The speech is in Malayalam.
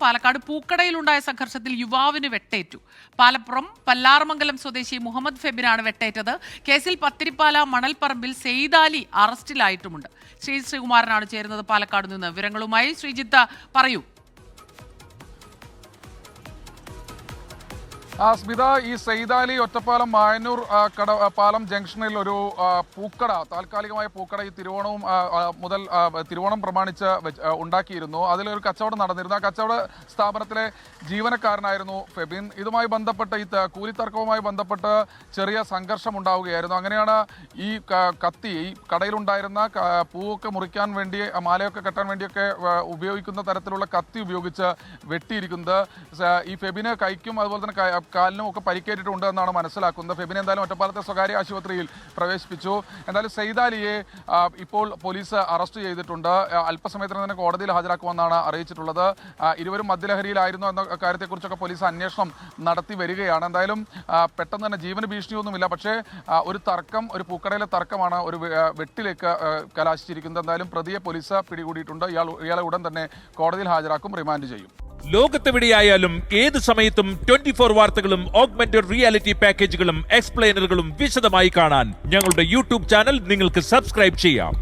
പാലക്കാട് പൂക്കടയിലുണ്ടായ സംഘർഷത്തിൽ യുവാവിന് വെട്ടേറ്റു. പാലപ്പുറം പല്ലാർമംഗലം സ്വദേശി മുഹമ്മദ് ഫെബിനാണ് വെട്ടേറ്റത്. കേസിൽ പത്തിരിപ്പാല മണൽപ്പറമ്പിൽ സെയ്ദാലി അറസ്റ്റിലായിട്ടുമുണ്ട്. ശ്രീകുമാരനാണ് ചേരുന്നത് പാലക്കാട് നിന്ന് വിവരങ്ങളുമായി. ശ്രീജിത്ത്, പറയൂ. സ്മിത, ഈ സെയ്ദാലി ഒറ്റപ്പാലം മായന്നൂർ പാലം ജംഗ്ഷനിൽ ഒരു പൂക്കട, താൽക്കാലികമായ പൂക്കട ഈ തിരുവോണം പ്രമാണിച്ച് ഉണ്ടാക്കിയിരുന്നു. അതിലൊരു കച്ചവടം നടന്നിരുന്നു. ആ കച്ചവട സ്ഥാപനത്തിലെ ജീവനക്കാരനായിരുന്നു ഫെബിൻ. ഇതുമായി ബന്ധപ്പെട്ട് ഈ കൂലിത്തർക്കവുമായി ബന്ധപ്പെട്ട് ചെറിയ സംഘർഷം ഉണ്ടാവുകയായിരുന്നു. അങ്ങനെയാണ് ഈ കത്തി, ഈ കടയിലുണ്ടായിരുന്ന പൂവൊക്കെ മുറിക്കാൻ വേണ്ടി, മാലയൊക്കെ കെട്ടാൻ വേണ്ടിയൊക്കെ ഉപയോഗിക്കുന്ന തരത്തിലുള്ള കത്തി ഉപയോഗിച്ച് വെട്ടിയിരിക്കുന്നത്. ഈ ഫെബിന് കൈക്കും അതുപോലെ തന്നെ കാലിനും ഒക്കെ പരിക്കേറ്റിട്ടുണ്ട് എന്നാണ് മനസ്സിലാക്കുന്നത്. ഫെബിനെ എന്തായാലും ഒറ്റപ്പാലത്തെ സ്വകാര്യ ആശുപത്രിയിൽ പ്രവേശിപ്പിച്ചു. എന്തായാലും സെയ്ദാലിയെ ഇപ്പോൾ പോലീസ് അറസ്റ്റ് ചെയ്തിട്ടുണ്ട്. അല്പസമയത്തിന് തന്നെ കോടതിയിൽ ഹാജരാക്കുമെന്നാണ് അറിയിച്ചിട്ടുള്ളത്. ഇരുവരും മദ്യലഹരിയിലായിരുന്നു എന്ന കാര്യത്തെക്കുറിച്ചൊക്കെ പോലീസ് അന്വേഷണം നടത്തി വരികയാണ്. എന്തായാലും പെട്ടെന്ന് തന്നെ ജീവന് ഭീഷണിയൊന്നുമില്ല. പക്ഷേ ഒരു ഒരു പൂക്കടയിലെ തർക്കമാണ് ഒരു വെട്ടിലേക്ക് കലാശിച്ചിരിക്കുന്നത്. എന്തായാലും പ്രതിയെ പോലീസ് പിടികൂടിയിട്ടുണ്ട്. ഇയാളെ ഉടൻ തന്നെ കോടതിയിൽ ഹാജരാക്കും, റിമാൻഡ് ചെയ്യും. ലോകത്തെവിടെയായാലും ഏത് സമയത്തും 24 വാർത്തകളും ഓഗ്മെന്റഡ് റിയാലിറ്റി പാക്കേജുകളും എക്സ്പ്ലെയിനറുകളും വിശദമായി കാണാൻ ഞങ്ങളുടെ യൂട്യൂബ് ചാനൽ നിങ്ങൾക്ക് സബ്സ്ക്രൈബ് ചെയ്യാം.